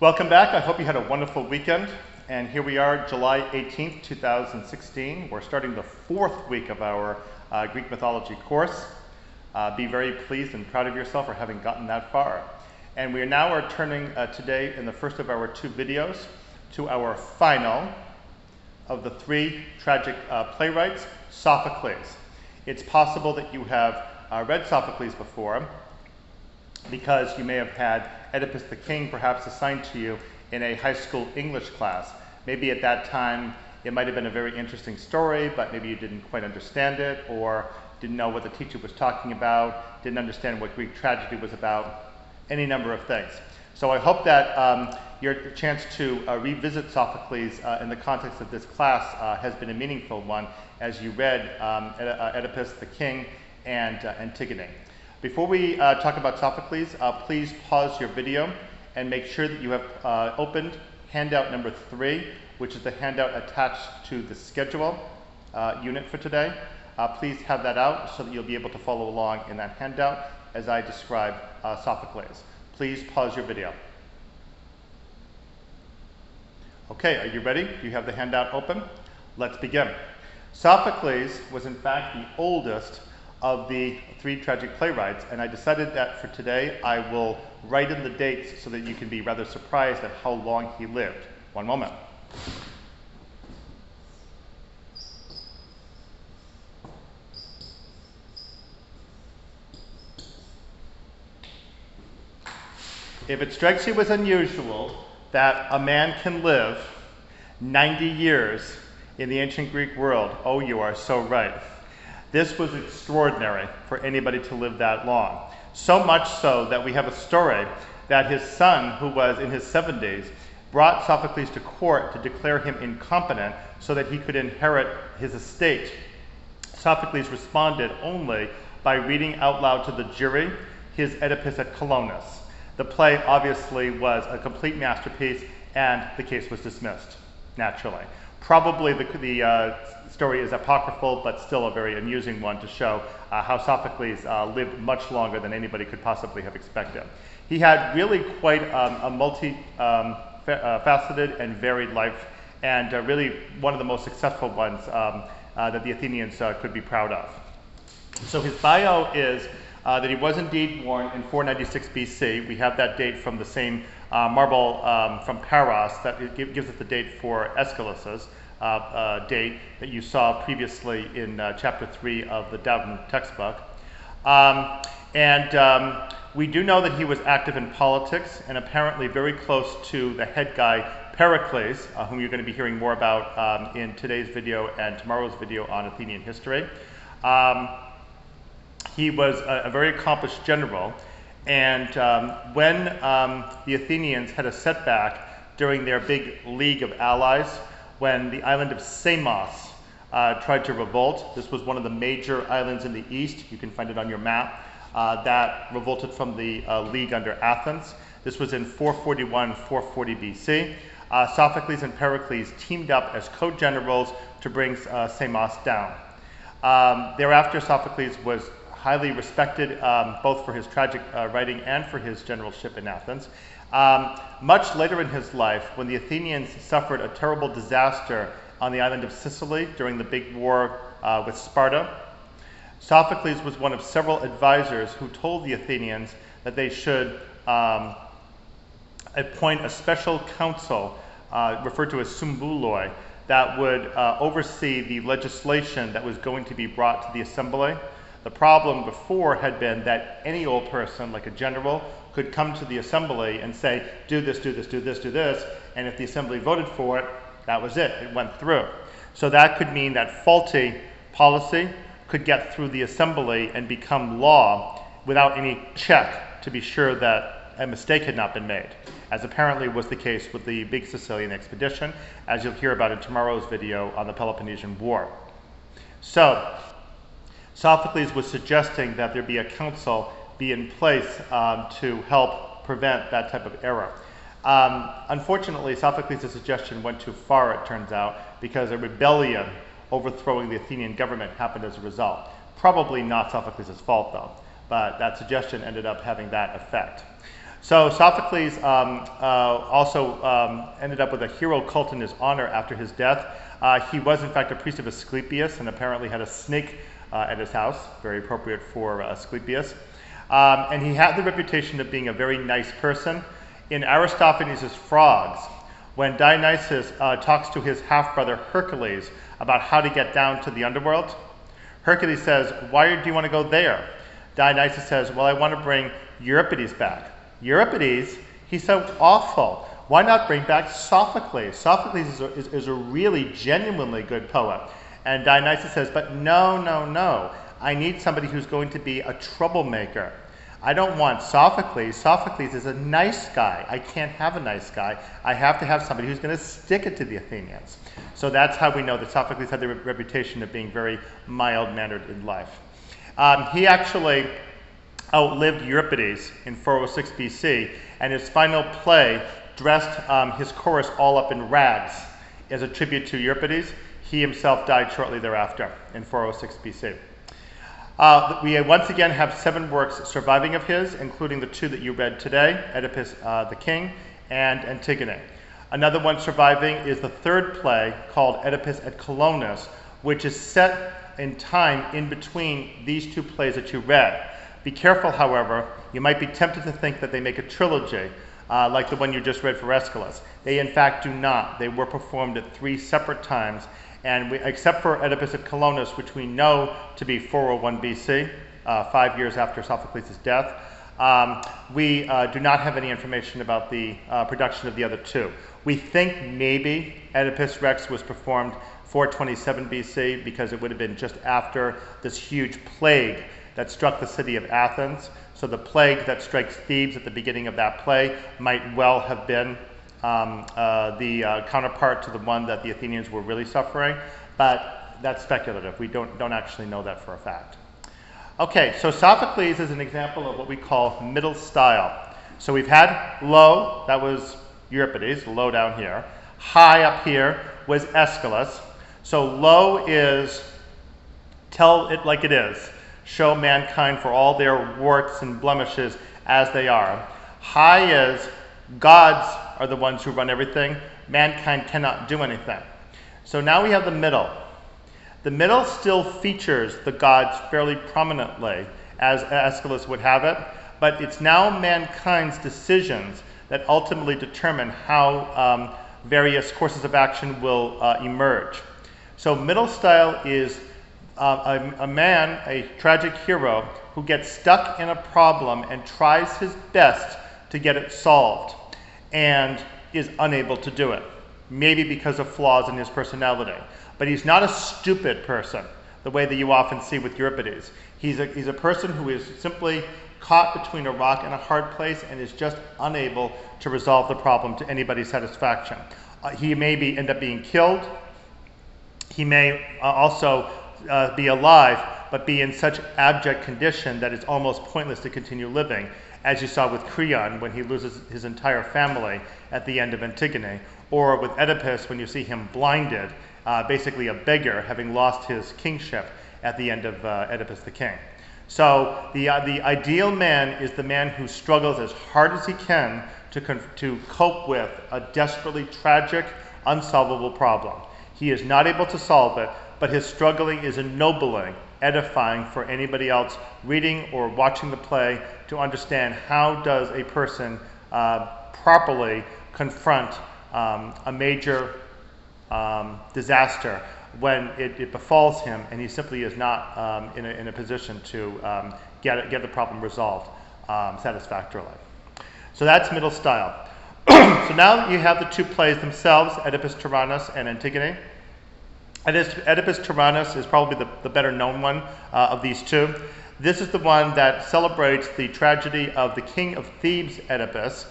Welcome back. I hope you had a wonderful weekend. And here we are, July 18th, 2016. We're starting the fourth week of our Greek mythology course. Be very pleased and proud of yourself for having gotten that far. And we now are turning today, in the first of our two videos, to our final of the three tragic playwrights, Sophocles. It's possible that you have read Sophocles before, because you may have had Oedipus the King perhaps assigned to you in a high school English class. Maybe at that time it might have been a very interesting story, but maybe you didn't quite understand it, or didn't know what the teacher was talking about, didn't understand what Greek tragedy was about, any number of things. So I hope that your chance to revisit Sophocles in the context of this class has been a meaningful one as you read Oedipus the King and Antigone. Before we talk about Sophocles, please pause your video and make sure that you have opened handout number 3, which is the handout attached to the schedule unit for today. Please have that out so that you'll be able to follow along in that handout as I describe Sophocles. Please pause your video. Okay, are you ready? Do you have the handout open? Let's begin. Sophocles was in fact the oldest of the three tragic playwrights, and I decided that for today I will write in the dates so that you can be rather surprised at how long he lived. One moment. If it strikes you as unusual that a man can live 90 years in the ancient Greek world, oh, you are so right. This was extraordinary for anybody to live that long. So much so that we have a story that his son, who was in his 70s, brought Sophocles to court to declare him incompetent so that he could inherit his estate. Sophocles responded only by reading out loud to the jury his Oedipus at Colonus. The play obviously was a complete masterpiece, and the case was dismissed, naturally. Probably the story is apocryphal, but still a very amusing one to show how Sophocles lived much longer than anybody could possibly have expected. He had really quite a multi-faceted and varied life, and really one of the most successful ones that the Athenians could be proud of. So his bio is that he was indeed born in 496 BC. We have that date from the same marble from Paros that gives us the date for Aeschylus's date that you saw previously in chapter 3 of the Dowden textbook. We do know that he was active in politics and apparently very close to the head guy Pericles, whom you're going to be hearing more about in today's video and tomorrow's video on Athenian history. He was a very accomplished general, and when the Athenians had a setback during their big league of allies, when the island of Samos tried to revolt, this was one of the major islands in the east, you can find it on your map, that revolted from the league under Athens. This was in 440 BC. Sophocles and Pericles teamed up as co-generals to bring Samos down. Thereafter, Sophocles was highly respected both for his tragic writing and for his generalship in Athens. Much later in his life, when the Athenians suffered a terrible disaster on the island of Sicily during the big war with Sparta, Sophocles was one of several advisors who told the Athenians that they should appoint a special council referred to as symbouloi that would oversee the legislation that was going to be brought to the assembly. The problem before had been that any old person, like a general, could come to the assembly and say, do this, do this, do this, do this, and if the assembly voted for it, that was it. It went through. So that could mean that faulty policy could get through the assembly and become law without any check to be sure that a mistake had not been made, as apparently was the case with the big Sicilian expedition, as you'll hear about in tomorrow's video on the Peloponnesian War. So Sophocles was suggesting that there be a council be in place to help prevent that type of error. Unfortunately, Sophocles' suggestion went too far, it turns out, because a rebellion overthrowing the Athenian government happened as a result. Probably not Sophocles' fault, though, but that suggestion ended up having that effect. So Sophocles also ended up with a hero cult in his honor after his death. He was in fact a priest of Asclepius and apparently had a snake at his house, very appropriate for Asclepius. And he had the reputation of being a very nice person. In Aristophanes' Frogs, when Dionysus talks to his half-brother Hercules about how to get down to the underworld, Hercules says, "Why do you want to go there?" Dionysus says, "Well, I want to bring Euripides back." Euripides? He's so awful. Why not bring back Sophocles? Sophocles is a really genuinely good poet. And Dionysus says, "But no. I need somebody who's going to be a troublemaker. I don't want Sophocles. Sophocles is a nice guy. I can't have a nice guy. I have to have somebody who's going to stick it to the Athenians." So that's how we know that Sophocles had the reputation of being very mild-mannered in life. He actually outlived Euripides in 406 BC, and his final play dressed his chorus all up in rags as a tribute to Euripides. He himself died shortly thereafter in 406 BC. We once again have 7 works surviving of his, including the 2 that you read today, Oedipus the King and Antigone. Another one surviving is the 3rd play called Oedipus at Colonus, which is set in time in between these 2 plays that you read. Be careful, however, you might be tempted to think that they make a trilogy, like the one you just read for Aeschylus. They in fact do not. They were performed at 3 separate times, and except for Oedipus at Colonus, which we know to be 401 BC, 5 years after Sophocles' death, we do not have any information about the production of the other 2. We think maybe Oedipus Rex was performed 427 BC because it would have been just after this huge plague that struck the city of Athens. So the plague that strikes Thebes at the beginning of that play might well have been the counterpart to the one that the Athenians were really suffering, but that's speculative. We don't actually know that for a fact. Okay, so Sophocles is an example of what we call middle style. So we've had low, that was Euripides, low down here. High up here was Aeschylus. So low is tell it like it is. Show mankind for all their warts and blemishes as they are. High is gods are the ones who run everything. Mankind cannot do anything. So now we have the middle. The middle still features the gods fairly prominently, as Aeschylus would have it, but it's now mankind's decisions that ultimately determine how various courses of action will emerge. So middle style is a man, a tragic hero, who gets stuck in a problem and tries his best to get it solved and is unable to do it, maybe because of flaws in his personality. But he's not a stupid person, the way that you often see with Euripides. He's a person who is simply caught between a rock and a hard place and is just unable to resolve the problem to anybody's satisfaction. He may end up being killed. He may also be alive, but be in such abject condition that it's almost pointless to continue living, as you saw with Creon when he loses his entire family at the end of Antigone, or with Oedipus when you see him blinded, basically a beggar, having lost his kingship at the end of Oedipus the King. So the ideal man is the man who struggles as hard as he can to cope with a desperately tragic, unsolvable problem. He is not able to solve it, but his struggling is ennobling, edifying for anybody else reading or watching the play to understand how does a person properly confront a major disaster when it befalls him and he simply is not in a position to get the problem resolved satisfactorily. So that's middle style. So now you have the 2 plays themselves, Oedipus Tyrannus and Antigone. Oedipus Tyrannus is probably the better known one of these 2. This is the one that celebrates the tragedy of the king of Thebes, Oedipus.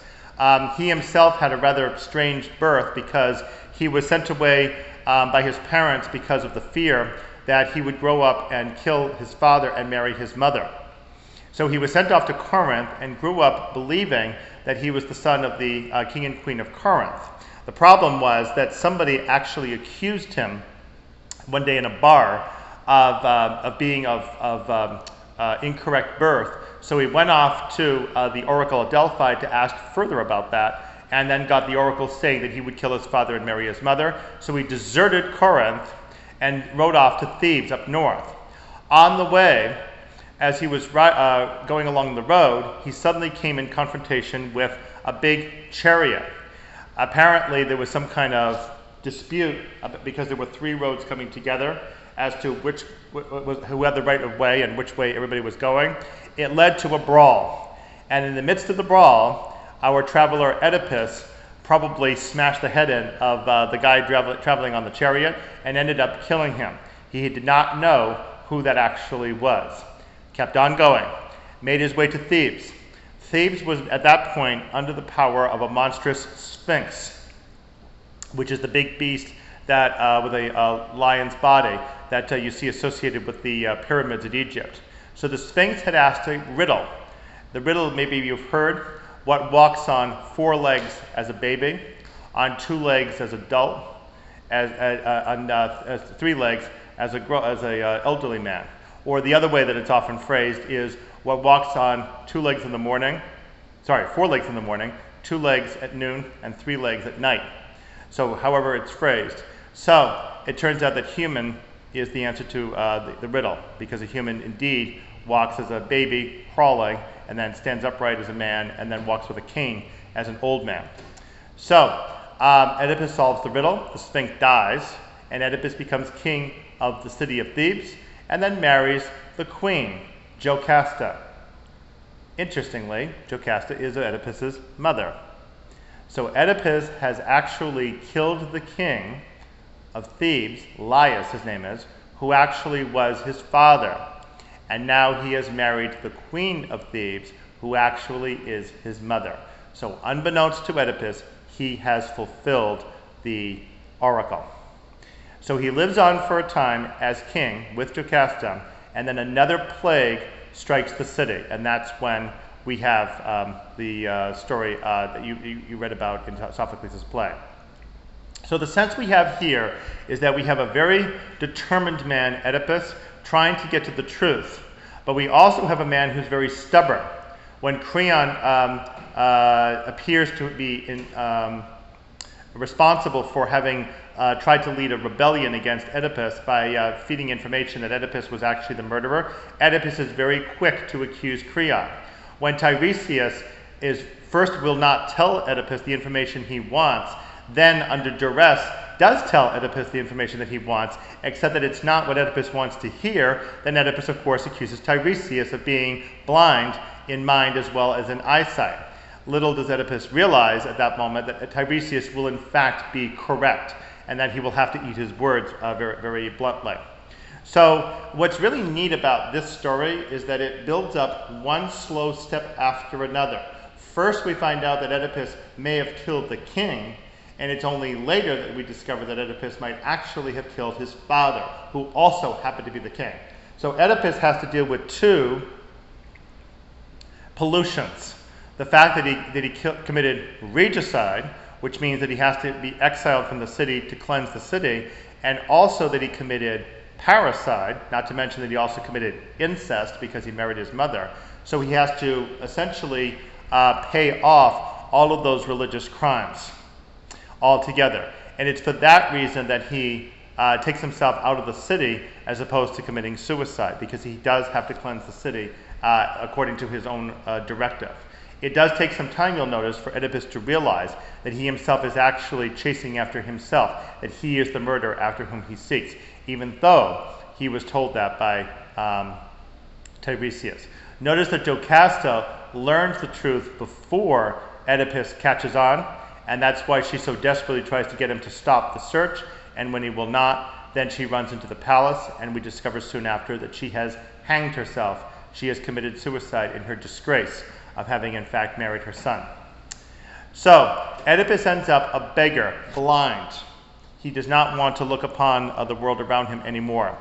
He himself had a rather strange birth because he was sent away by his parents because of the fear that he would grow up and kill his father and marry his mother. So he was sent off to Corinth and grew up believing that he was the son of the king and queen of Corinth. The problem was that somebody actually accused him one day in a bar of being of incorrect birth. So he went off to the oracle of Delphi to ask further about that, and then got the oracle saying that he would kill his father and marry his mother. So he deserted Corinth and rode off to Thebes up north. On the way, as he was going along the road, he suddenly came in confrontation with a big chariot. Apparently there was some kind of dispute because there were three roads coming together as to who had the right of way and which way everybody was going. It led to a brawl. And in the midst of the brawl, our traveler Oedipus probably smashed the head in of the guy traveling on the chariot and ended up killing him. He did not know who that actually was. Kept on going, made his way to Thebes. Thebes was at that point under the power of a monstrous sphinx, which is the big beast that with a lion's body that you see associated with the pyramids of Egypt. So the Sphinx had asked a riddle. The riddle, maybe you've heard, what walks on 4 legs as a baby, on 2 legs as adult, on 3 legs as a elderly man. Or the other way that it's often phrased is what walks on 4 legs in the morning, 2 legs at noon, and 3 legs at night. So however it's phrased. So it turns out that human is the answer to the riddle, because a human indeed walks as a baby, crawling, and then stands upright as a man, and then walks with a cane as an old man. So Oedipus solves the riddle, the Sphinx dies, and Oedipus becomes king of the city of Thebes, and then marries the queen, Jocasta. Interestingly, Jocasta is Oedipus's mother. So Oedipus has actually killed the king of Thebes, Laius his name is, who actually was his father. And now he has married the queen of Thebes, who actually is his mother. So unbeknownst to Oedipus, he has fulfilled the oracle. So he lives on for a time as king with Jocasta, and then another plague strikes the city, and that's when we have the story that you read about in Sophocles' play. So the sense we have here is that we have a very determined man, Oedipus, trying to get to the truth, but we also have a man who's very stubborn. When Creon appears to be responsible for having tried to lead a rebellion against Oedipus by feeding information that Oedipus was actually the murderer, Oedipus is very quick to accuse Creon. When Tiresias first will not tell Oedipus the information he wants, then under duress does tell Oedipus the information that he wants, except that it's not what Oedipus wants to hear, then Oedipus of course accuses Tiresias of being blind in mind as well as in eyesight. Little does Oedipus realize at that moment that Tiresias will in fact be correct, and that he will have to eat his words very, very bluntly. So what's really neat about this story is that it builds up one slow step after another. First we find out that Oedipus may have killed the king, and it's only later that we discover that Oedipus might actually have killed his father, who also happened to be the king. So Oedipus has to deal with 2 pollutions. The fact that he committed regicide, which means that he has to be exiled from the city to cleanse the city, and also that he committed parricide, not to mention that he also committed incest because he married his mother. So he has to essentially pay off all of those religious crimes altogether. And it's for that reason that he takes himself out of the city as opposed to committing suicide, because he does have to cleanse the city according to his own directive. It does take some time, you'll notice, for Oedipus to realize that he himself is actually chasing after himself, that he is the murderer after whom he seeks, even though he was told that by Tiresias. Notice that Jocasta learns the truth before Oedipus catches on, and that's why she so desperately tries to get him to stop the search, and when he will not, then she runs into the palace, and we discover soon after that she has hanged herself. She has committed suicide in her disgrace of having in fact married her son. So Oedipus ends up a beggar, blind. He does not want to look upon the world around him anymore.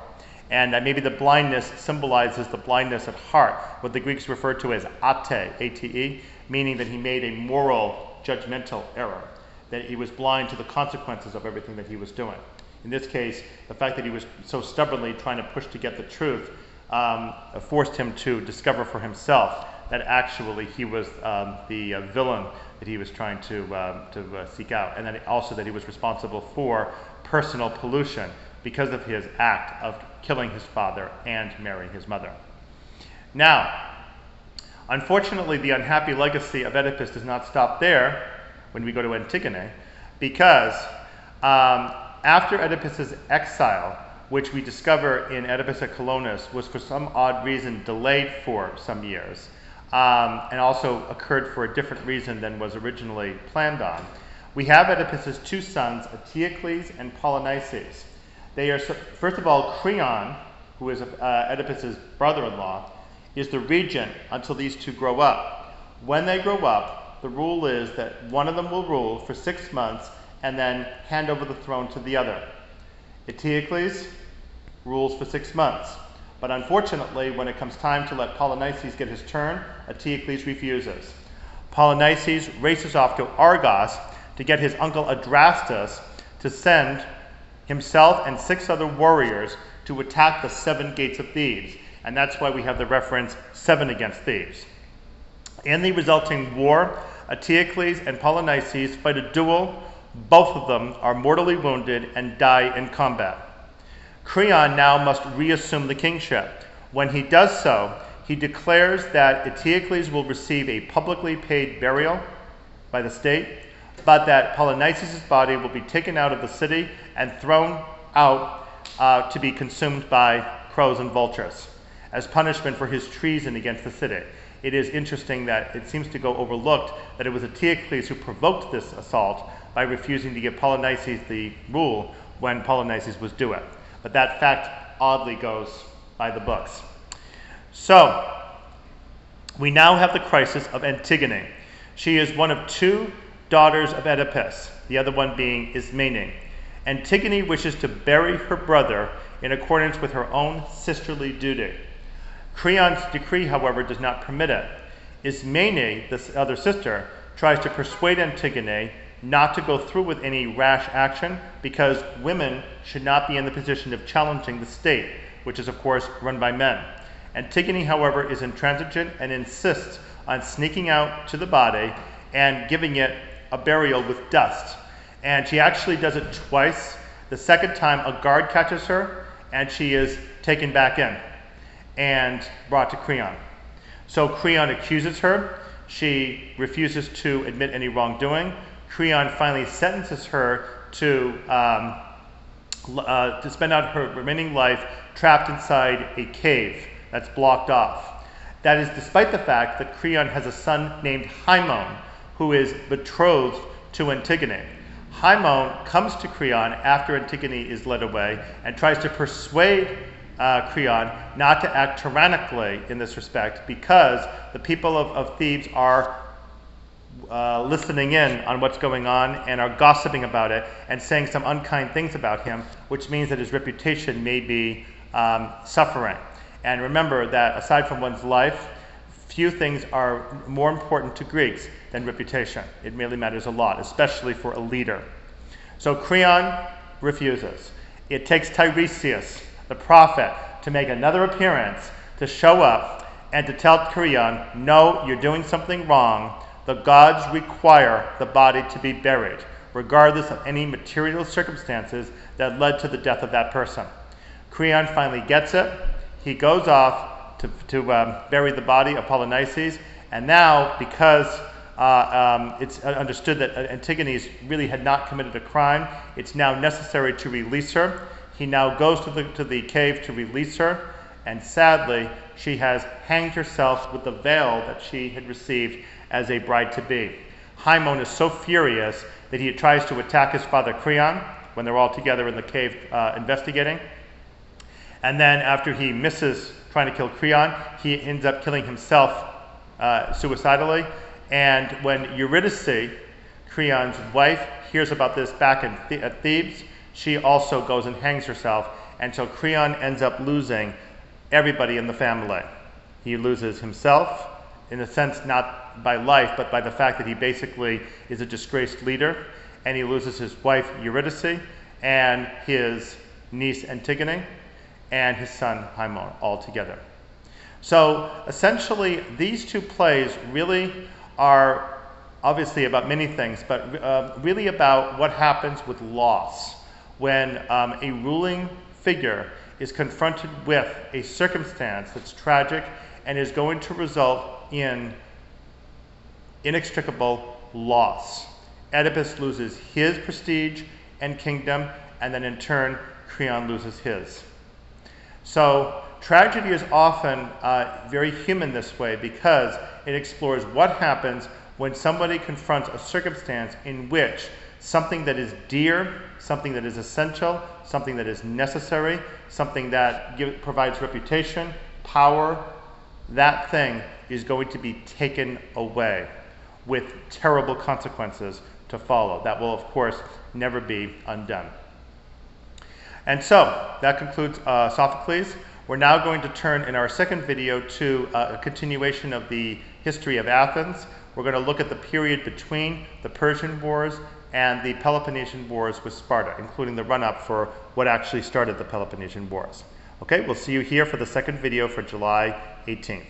And maybe the blindness symbolizes the blindness of heart, what the Greeks refer to as ate, A-T-E, meaning that he made a moral, judgmental error, that he was blind to the consequences of everything that he was doing. In this case, the fact that he was so stubbornly trying to push to get the truth forced him to discover for himself that actually he was the villain that he was trying to seek out, and that also that he was responsible for personal pollution because of his act of killing his father and marrying his mother. Now, unfortunately, the unhappy legacy of Oedipus does not stop there when we go to Antigone, because after Oedipus's exile, which we discover in Oedipus at Colonus, was for some odd reason delayed for some years, and also occurred for a different reason than was originally planned on, we have Oedipus's two sons, Eteocles and Polynices. They are, first of all, Creon, who is Oedipus's brother-in-law, is the regent until these two grow up. When they grow up, the rule is that one of them will rule for 6 months and then hand over the throne to the other. Eteocles rules for 6 months, but unfortunately, when it comes time to let Polynices get his turn, Eteocles refuses. Polynices races off to Argos to get his uncle Adrastus to send himself and 6 other warriors to attack the 7 gates of Thebes. And that's why we have the reference 7 against Thebes. In the resulting war, Eteocles and Polynices fight a duel. Both of them are mortally wounded and die in combat. Creon now must reassume the kingship. When he does so, he declares that Eteocles will receive a publicly paid burial by the state, but that Polynices' body will be taken out of the city and thrown out to be consumed by crows and vultures as punishment for his treason against the city. It is interesting that it seems to go overlooked that it was Eteocles who provoked this assault by refusing to give Polynices the rule when Polynices was due it. But that fact oddly goes by the books. So, we now have the crisis of Antigone. She is one of 2 daughters of Oedipus, the other one being Ismene. Antigone wishes to bury her brother in accordance with her own sisterly duty. Creon's decree, however, does not permit it. Ismene, the other sister, tries to persuade Antigone not to go through with any rash action because women should not be in the position of challenging the state, which is, of course, run by men. Antigone, however, is intransigent and insists on sneaking out to the body and giving it a burial with dust. And she actually does it twice. The second time, a guard catches her, and she is taken back in and brought to Creon. So Creon accuses her. She refuses to admit any wrongdoing. Creon finally sentences her to spend out her remaining life trapped inside a cave that's blocked off. That is despite the fact that Creon has a son named Haemon, who is betrothed to Antigone. Haemon comes to Creon after Antigone is led away and tries to persuade Creon not to act tyrannically in this respect because the people of Thebes are listening in on what's going on and are gossiping about it and saying some unkind things about him, which means that his reputation may be suffering. And remember that aside from one's life, few things are more important to Greeks than reputation. It really matters a lot, especially for a leader. So Creon refuses. It takes Tiresias, the prophet, to make another appearance, to show up and to tell Creon, no, you're doing something wrong. The gods require the body to be buried, regardless of any material circumstances that led to the death of that person. Creon finally gets it. He goes off to bury the body of Polynices, and now, because it's understood that Antigone really had not committed a crime, it's now necessary to release her. He now goes to the cave to release her, and sadly, she has hanged herself with the veil that she had received as a bride-to-be. Haemon is so furious that he tries to attack his father Creon when they're all together in the cave investigating. And then after he misses trying to kill Creon, he ends up killing himself suicidally. And when Eurydice, Creon's wife, hears about this back at Thebes, she also goes and hangs herself. And so Creon ends up losing everybody in the family. He loses himself, in a sense not by life, but by the fact that he basically is a disgraced leader. And he loses his wife Eurydice and his niece Antigone. and his son Haemon all together. So essentially, these two plays really are obviously about many things, but really about what happens with loss when a ruling figure is confronted with a circumstance that's tragic and is going to result in inextricable loss. Oedipus loses his prestige and kingdom, and then in turn, Creon loses his. So tragedy is often very human this way because it explores what happens when somebody confronts a circumstance in which something that is dear, something that is essential, something that is necessary, something that provides reputation, power, that thing is going to be taken away with terrible consequences to follow. That will, of course, never be undone. And so that concludes Sophocles. We're now going to turn in our second video to a continuation of the history of Athens. We're going to look at the period between the Persian Wars and the Peloponnesian Wars with Sparta, including the run-up for what actually started the Peloponnesian Wars. Okay, we'll see you here for the second video for July 18th.